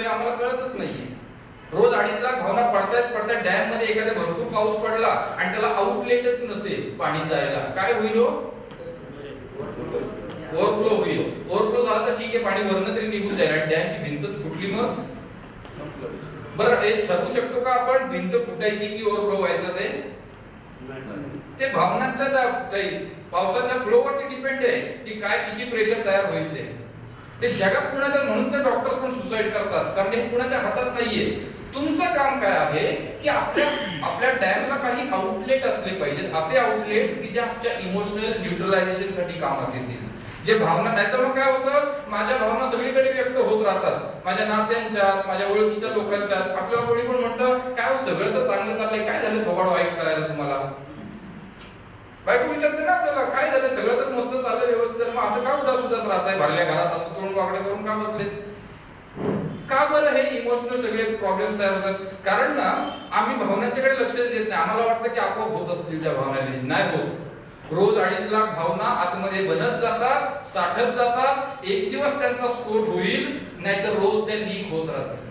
हे आम्हाला कळतच नाहीये. रोज 2.5 लाख भावना पडतायत डॅम मध्ये एखाद्या भरपूर पाऊस पडला आणि त्याला आउटलेटच नसेल पाणी जायला, काय होईल? ओव्हरफ्लो होईल. ओव्हरफ्लो झाला तर ठीक आहे, पाणी वरनं तरी निघून जाईल आणि डॅमची भिंतच फुटली मग बरं हे ठरवू शकतो का आपण भिंत फुटायची की ओव्हरफ्लो व्हायचं? ते भावनांच्या पावसाच्या फ्लोवरती डिपेंड आहे की काय किती प्रेशर तयार होईल ते जगात कुणाच्या, म्हणून तर डॉक्टर्स पण सुसाईड करतात, कारण हे कुणाच्या हातात नाहीये. तुमचं काम काय आहे की आपल्या डॅमला काही आउटलेट असले पाहिजेत, असे आउटलेट्स की जे आपल्या इमोशनल न्यूट्रलायझेशन साठी काम असेल. जे भावना नाही तर मग काय होतं, माझ्या भावना सगळीकडे व्यक्त होत राहतात, माझ्या नात्यांच्यात, माझ्या ओळखीच्या लोकांच्यात. आपल्याला कोणी पण म्हणतं काय सगळं तर चांगलं चाललंय, काय झालं थोबाड वाईट करायला तुम्हाला? बायको विचारते ना आपल्याला, काय झालं सगळं तर मस्त चाललंय व्यवस्थित झालं, मग असं का उदास राहताय भरल्या घरात, असं तोंड वाकडे करून का बसलेत? का बरं हे इमोशनल सगळे प्रॉब्लेम्स तयार होतात? कारण ना आम्ही भावनांच्याकडे लक्षच देत नाही. आम्हाला वाटतं की आपोआप होत असतील त्या भावना, नाही होत. रोज 2.5 लाख भावना आतमध्ये बनत जातात, साठत जातात. एक दिवस त्यांचा स्फोट होईल, नाहीतर रोज त्या लीक होत राहतील.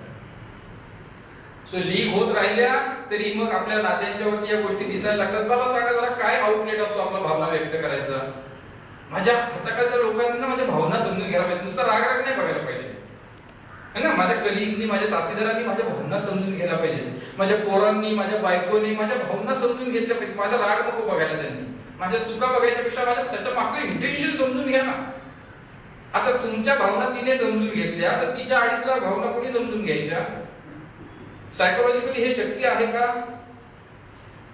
सो लीक होत राहिल्या तरी मग आपल्या नात्यांच्या वरती या गोष्टी दिसायला लागतात. मला सांगा जरा, काय आउटलेट असतो आपला भावना व्यक्त करायचा? माझ्या हताकाच्या लोकांना माझ्या भावना समजून घ्यायला पाहिजे, नुसतं राग नाही बघायला पाहिजे ना. माझ्या कलिग्सनी, माझ्या साथीदारांनी माझ्या भावना समजून घ्यायला पाहिजे. माझ्या पोरांनी, माझ्या बायकोनी माझ्या भावना समजून घेतल्या पाहिजे. माझा राग नको बघायला त्यांनी, माझ्या चुका बघायच्यापेक्षा त्याच्या मागचं इंटेन्शन समजून घ्या ना. आता तुमच्या भावना तिने समजून घेतल्या, तर तिच्या 2.5 लाख भावना कोणी समजून घ्यायच्या? सायकोलॉजिकली हे शक्य आहे का?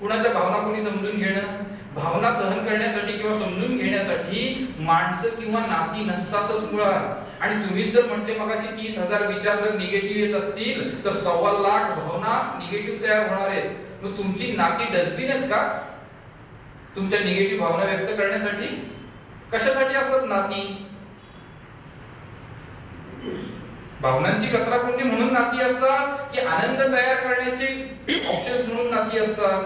कुणाच्या भावना कोणी समजून घेणं? भावना सहन करण्यासाठी किंवा समजून घेण्यासाठी माणसं किंवा नाती नसतातच मुळात. आणि तुम्ही जर म्हटले मगाशी 30,000 विचार जर निगेटिव्ह येत असतील तर 1.25 लाख भावना निगेटिव्ह तयार होणार आहेत. मग तुमची नाती डस्टबिन आहेत का तुमच्या निगेटिव्ह भावना व्यक्त करण्यासाठी? कशासाठी असतात नाती? भावनांची कचराकुंडी म्हणून नाती असतात की आनंद तयार करण्याचे ऑप्शन्स म्हणून नाती असतात?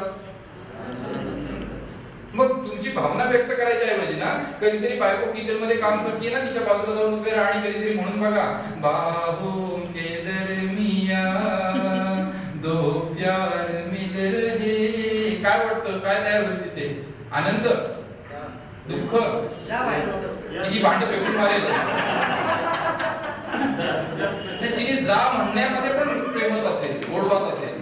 मग तुमची भावना व्यक्त करायच्या ऐवजी ना कधीतरी बायको किचन मध्ये काम करते ना, तिच्या बाजूला जाऊन उभे राहा आणि कधीतरी म्हणून बघा, बाहों के दरमिया दो प्यार मिल रहे. काय वाटतं, काय तयार होईल तिथे? आनंद, दुःख, ही भांड फेकून मारेल. तिने जा म्हणण्यामध्ये पण प्रेमच असेल, गोडवाच असेल.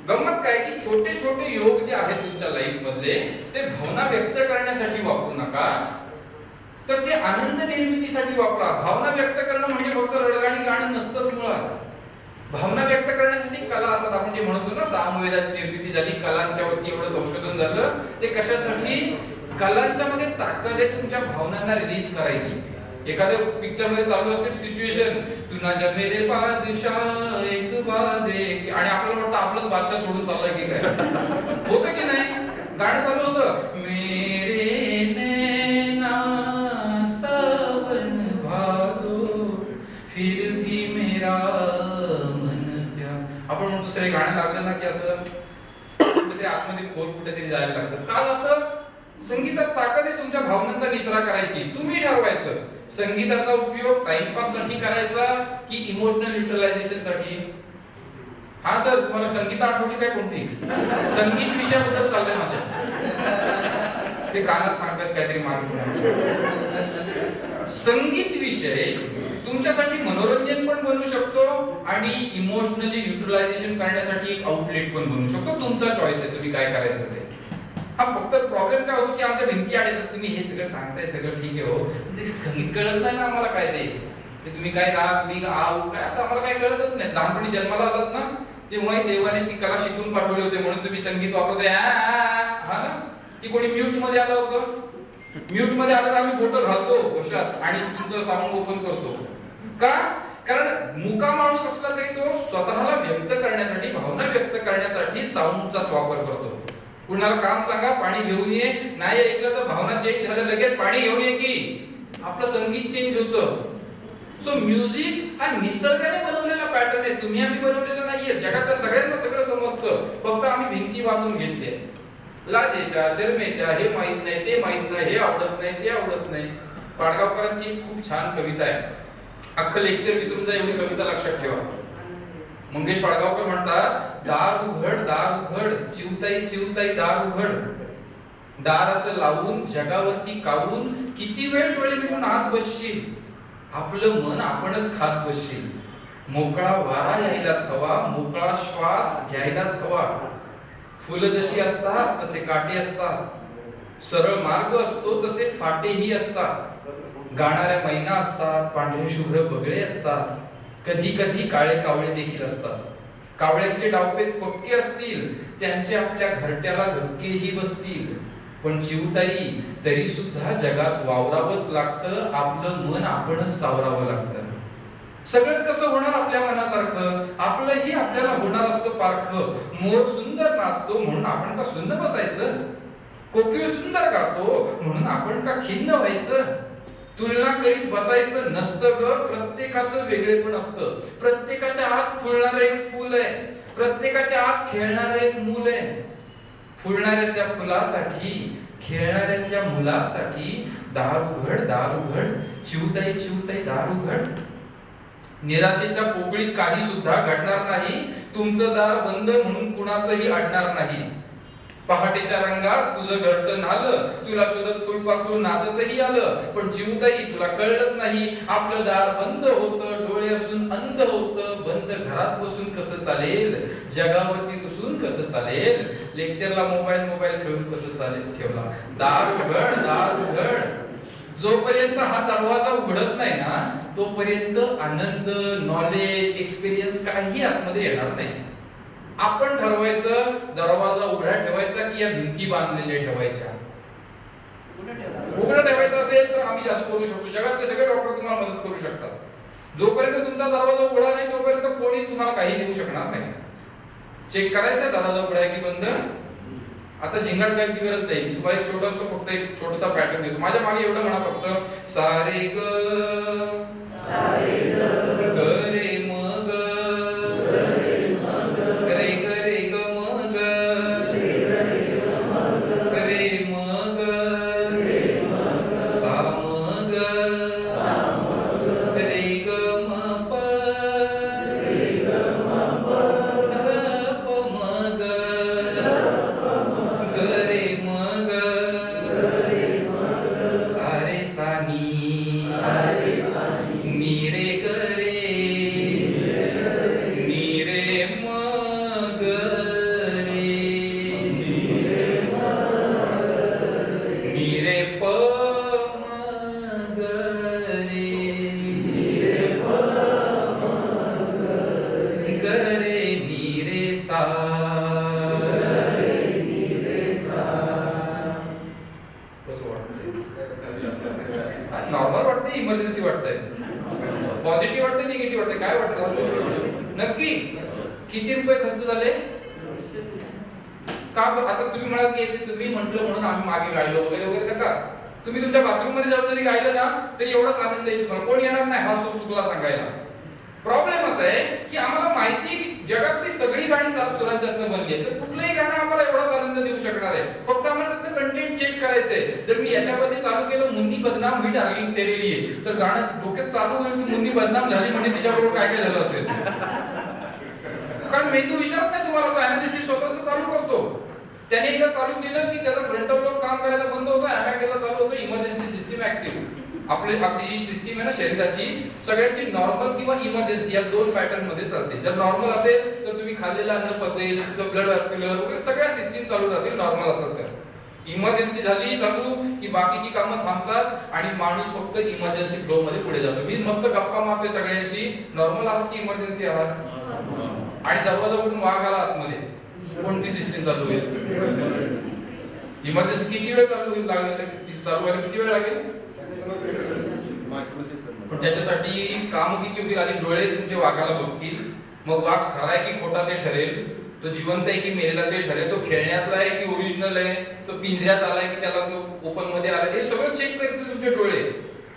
गंमत काय की छोटे छोटे योग जे आहेत तुमच्या लाईफ मधले ते भावना व्यक्त करण्यासाठी वापरू नका, तर ते आनंद निर्मितीसाठी वापरा. भावना व्यक्त करणं म्हणजे फक्त रडगाणी गाणं नसतंच मुळात. भावना व्यक्त करण्यासाठी कला असतात. आपण जे म्हणतो ना सामवेदाची निर्मिती झाली, कलांच्या वरती एवढं संशोधन झालं, ते कशासाठी? कलांच्या मध्ये ताकद आहे तुमच्या भावनांना रिलीज करायची. एखाद्या पिक्चर मध्ये चालू असते सिच्युएशन, तू ना जा मेरे बादशाह एक वादे, आणि आपल्याला वाटतं आपलाच बादशाह सोडून चाललाय की काय. होतं की नाही? गाणं चालू होतं, मेरे नैना सावन भादो फिर भी मेरा मन प्यार. आपण म्हणतो सगळे गाणं लागलं ना की असं कुठेतरी आतमध्ये खोल कुठेतरी जायला लागतं. का जातं? संगीतात ताकद आहे तुमच्या भावनांचा निचरा करायची. तुम्ही ठरवायचं संगीताचा उपयोग टाइमपास साठी करायचा की इमोशनल न्यूट्रलायझेशन साठी. हा सर, तुम्हाला संगीत आठवली काय कोणती? संगीत विषयाबद्दल चाललंय माझ्या, ते कानात सांगतात काहीतरी मागे. संगीत विषय तुमच्यासाठी मनोरंजन पण बनू शकतो आणि इमोशनली न्यूट्रलायझेशन करण्यासाठी एक आउटलेट पण बनू शकतो. तुमचा चॉईस आहे तुम्ही काय करायचं ते. हा फक्त प्रॉब्लेम काय होतो की आमच्या भिंती आले तर तुम्ही हे सगळं सांगताय, सगळं ठीक आहे हो, ते संगीत कळत नाही ना आम्हाला काय ते तुम्ही काय राग मी आऊ काय असं आम्हाला काय कळतच नाही. लहानपणी जन्माला आलात ना तेव्हा देवाने ती कला शिकून पाठवले होते म्हणून तुम्ही संगीत वापरताय. हा ना, की कोणी म्यूट मध्ये आलं होतं, म्यूट मध्ये आलं तर आम्ही बोटं घालतो घोषात आणि तुमचं साऊंड ओपन करतो. का? कारण मुका माणूस असला तरी तो स्वतःला व्यक्त करण्यासाठी, भावना व्यक्त करण्यासाठी साऊंडचाच वापर करतो. कुणाला काम सांगा पाणी घेऊन ये, नाही ऐकलं तर भावना चेंज झालं लगेच पाणी घेऊन ये की आपलं संगीत चेंज होतं. सो म्युझिक हा निसर्गाने बनवलेला पॅटर्न आहे, तुम्ही आम्ही बनवलेला नाहीये. जगातल्या सगळ्यांना सगळं समजतं, फक्त आम्ही भिंती बांधून घेतले लाजेच्या शर्मेच्या. हे माहित नाही, ते माहित नाही, हे आवडत नाही, ते आवडत नाही. पाडगावकरांची खूप छान कविता आहे, अख्खं लेक्चर विसरून जा एवढी कविता लक्षात ठेवा. मंगेश पाडगावकर म्हणतात, दार उघड चिवताई चिवताई दार उघड. दार असं लावून जगावरती कावून किती वेळ डोळे मिटून आत बसशील. आपलं मन आपणच खात बसशील. मोकळा वारा यायलाच हवा, मोकळा श्वास घ्यायलाच हवा. फुलं जशी असतात तसे काटे असतात, सरळ मार्ग असतो तसे फाटेही असतात. गाणाऱ्या मैना असतात, पांढरे शुभ्र बगळे असतात, कधी कधी काळे कावळे देखील असतात. कावळ्यांचे डावपेच पक्के असतील, त्यांचे आपल्या घरट्याला धक्केही बसतील. पण चिवताई, तरी सुद्धा जगात वावरावंच लागतं, आपलं मन आपणच सावरावं लागतं. सगळंच कसं होणार आपल्या मनासारखं? आपलंही आपल्याला होणार असतं पारखं. मोर सुंदर नाचतो म्हणून आपण का सुन्न बसायचं? कोकिळ सुंदर गातो म्हणून आपण का खिन्न व्हायचं? तुलना करीत बसायचं नसतं ग, प्रत्येकाचं वेगळेपण असतं. प्रत्येकाच्या आत फुलणारं एक फूल आहे, प्रत्येकाच्या आत खेळणारं एक मूल आहे. फुलणाऱ्या त्या फुलासाठी, खेळणाऱ्या त्या मुलासाठी दार उघड चिवताई चिवताई दार उघड. निराशेच्या पोकळीत काही सुद्धा घडणार नाही, तुमचं दार बंद म्हणून कुणाचंही अडणार नाही. पहाटेच्या रंगात तुझं घरटं आलं, तुला शोधत फुलपाखरू नाचतही आलं. पण चिवताई, तुला कळलंच नाही, आपलं दार बंद होतं, डोळे असून अंध होतं. बंद घरात बसून कसं चालेल, जगावरती घुसून कसं चालेल, लेक्चरला मोबाईल खेळून कसं चालेल. ठेवला दार उघड. जोपर्यंत हा दरवाजा उघडत नाही ना, तोपर्यंत आनंद, नॉलेज, एक्सपिरियन्स काही आतमध्ये येणार नाही. आपण ठरवायचं दरवाजा उघडा ठेवायचा की या भिंती बांधलेल्या ठेवायच्या. उघडा ठेवायचा असेल तर आम्ही जादू करू शकतो, जगातले सगळे डॉक्टर तुम्हाला मदत करू शकतात. जोपर्यंत तुमचा दरवाजा उघडा नाही तोपर्यंत कोणीच तुम्हाला काही देऊ शकणार नाही. चेक करायचा दरवाजा उघडा आहे की बंद. आता झिंगाट करायची गरज नाही, तुम्हाला एक छोटासा पॅटर्न देतो. माझ्या मागे एवढं म्हणा फक्त, सारे ग रे म ग रे ग रे ग म ग रे म ग सा म ग रे ग म प नॉर्मल वाटते, इमर्जन्सी वाटतंय, पॉझिटिव्ह वाटतंय, निगेटिव्ह वाटतंय, काय वाटतं नक्की? किती रुपये खर्च झाले? का आता तुम्ही म्हणाल की तुम्ही म्हटलं म्हणून आम्ही मागे गायलो वगैरे वगैरे का? तुम्ही तुमच्या बाथरूम मध्ये जाऊन जरी गायलं ना तरी एवढाच आनंद येईल तुम्हाला. कोण येणार नाही हा सूर चुकला सांगायला. प्रॉब्लेम असा आहे की आम्हाला माहिती की जगातली सगळी गाणी सात सुरांच्यातनं बनली आहे, तर कुठलंही गाणं आम्हाला एवढाच आनंद देऊ शकणार आहे. फक्त आम्हाला त्यातलं कंटेंट चेक करायचंय. जर मी याच्यामध्ये चालू केलं मुन्नी बदनाम हुई डार्लिंग तेरे लिए, तर गाणं डोक्यात चालू होईल की मुन्नी बदनाम झाली म्हणजे तिच्याबरोबर काय काय झालं असेल. कारण मेंदू विचारत नाही तुम्हाला, तो अनालिसिस स्वतःच चालू करतो. त्याने एकदा चालू केलं की त्याचा फ्रंटल लोब काम करायला बंद होतं, अमॅगडाला चालू होतं, इमर्जन्सी सिस्टीम ऍक्टिव्ह. आपली जी सिस्टीम आहे ना शरीराची, सगळ्यांची नॉर्मल किंवा इमर्जन्सी या दोन पॅटर्न मध्ये चालते. जर नॉर्मल असेल तर तुम्ही खाल्लेलं अन्न पचेल, तुमचं ब्लड व्हॅस्क्युलर वगैरे सगळ्या सिस्टीम चालू राहतील नॉर्मल असेल तर. इमर्जन्सी झाली चालू की बाकीची कामं थांबतात आणि माणूस फक्त इमर्जन्सी फ्लो मध्ये पुढे जातो. मी मस्त गप्पा मारतोय सगळ्यांशी, नॉर्मल आहात की इमर्जन्सी आहात? आणि दरवाजा उघडून वाघ आला आतमध्ये, कोणती सिस्टीम चालू होईल? इमर्जन्सी किती वेळ चालू होईल? चालू व्हायला किती वेळ लागेल? पण त्याच्यासाठी काम किती होतील? आधी डोळे तुमचे वाघाला बघतील, मग वाघ खरा आहे की खोटा ते ठरेल. तो जिवंत आहे की मेलेला ते ठरेल. तो खेळण्यातला आहे की ओरिजिनल आहे, तो पिंजऱ्यात आलाय की त्याला तो ओपन मध्ये आलाय, हे सगळं चेक करतील तुमचे डोळे.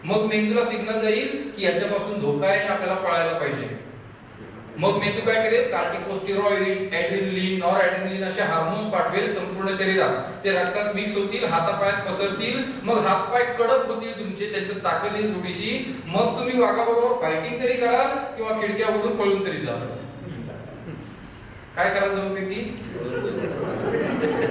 मग मेंदूला सिग्नल जाईल की याच्यापासून धोका आहे आणि आपल्याला पळायला पाहिजे. मग मेंदू काय करेल? कार्टिकोस्टेरॉइड्स, ऍड्रेनलिन, नॉरऍड्रेनलिन असे हार्मोन्स पाठवेल संपूर्ण शरीरात. ते रक्तात मिक्स होतील, हातापायात पसरतील, मग हातपाय कडक होतील तुमचे, त्यांच्यात ताकद येईल थोडीशी. मग तुम्ही वाघाबरोबर फायटिंग तरी कराल किंवा खिडक्या उघडून पळून तरी जाल. काय करायला जाऊन पैकी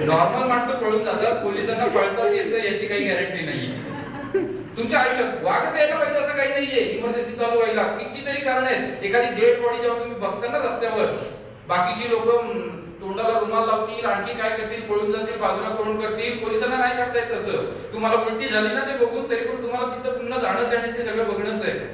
नॉर्मल माणसं पळून जातात, पोलिसांना पळताच येतं याची काही गॅरंटी नाहीये. तुमच्या आयुष्यात वाघच यायला पाहिजे असं काही नाहीये. इमर्जन्सी चालू व्हायला कितीतरी कारण आहेत. एखादी डेड बॉडी जेव्हा तुम्ही बघता ना रस्त्यावर, बाकीची लोक तोंडाला रुमाल लावतील, आणखी काय करतील, पळून जातील, बाजूला तोंड करतील. पोलिसांना नाही करता येत तसं. तुम्हाला उलटी झाली ना ते बघून, तरी पण तुम्हाला तिथं पुन्हा जाणंच आणि ते सगळं बघणंच आहे.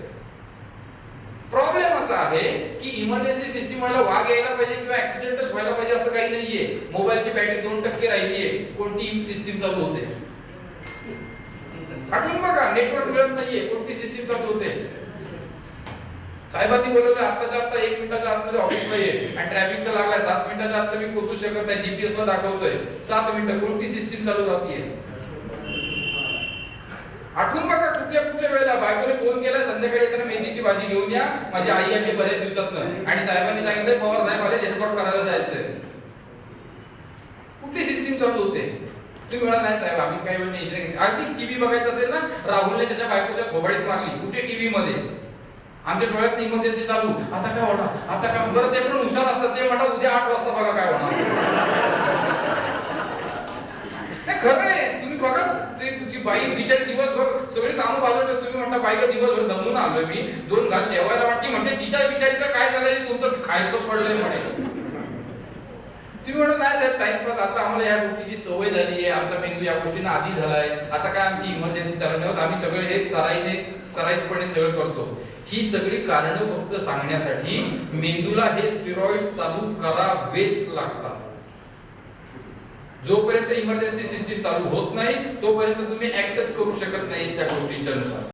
प्रॉब्लेम असा आहे की इमर्जन्सी सिस्टीम व्हायला वाघ यायला पाहिजे किंवा ऍक्सिडेंटच व्हायला पाहिजे असं काही नाहीये. मोबाईलची बॅटरी 2% राहिलीये, कोणती सिस्टीम चालू होते. आठवून बघा, नेटवर्क मिळत नाहीये, कोणती सिस्टीम चालू होते. साहेबांनी बोलवलं आत्ताच्या आत्ता 1 मिनिटाच्या आतमध्ये ऑफिसला ये, आणि ट्रॅफिक तर लागलाय, 7 मिनिटाच्या आत मी पोहोचू शकत नाही, जीपीएस ला दाखवतोय 7 मिनिटं, कोणती सिस्टीम चालू राहतीये. आठवून बघा कुठल्या वेळेला बायकोने फोन केला, संध्याकाळी येताना मेथीची भाजी घेऊन या, माझी आई आली बऱ्याच दिवसातनं, आणि साहेबांनी सांगितलं पवार साहेब आले, एस्कॉर्ट करायला जायचंय. कुठली सिस्टीम चालू होते. तुम्ही म्हणाल नाही साहेब आम्ही काही वेळ टेन्शन घेतली. अगदी टीव्ही बघायचं असेल ना, राहुलने त्याच्या बायकोच्या थोबाडीत मारली. कुठे टीव्ही मध्ये, आमच्या डोळ्यात इमर्जन्सी चालू, आता काय होणार, आता काय. बरं ते पण हुशार असतात, ते म्हणतात उद्या 8 वाजता बघा काय होणार. खरं आहे, तुम्ही बघा ते तुझी बाई बिचारी दिवसभर सगळी कामं बाजूला, तुम्ही म्हणता बाईला दिवसभर दमून आलोय मी, 2 घास जेवायला वाटते, म्हणते तिच्या बिचारीचं काय झालंय, तुमचं खायचं पडलंय म्हणे. तुम्ही म्हणत नाही साहेब टाइमपास, आता आम्हाला या गोष्टीची सवय झाली आहे, आमचा मेंदू या गोष्टींना आदी झालाय, आता काय आमची इमर्जन्सी चालू नाही होत, आम्ही सगळे हे सराईतपणे सगळं करतो. ही सगळी कारणं फक्त सांगण्यासाठी मेंदूला हे स्टेरॉइड्स चालू करावेच लागतात. जोपर्यंत इमर्जन्सी सिस्टीम चालू होत नाही तोपर्यंत तुम्ही ऍक्टच करू शकत नाही त्या गोष्टींच्या नुसार.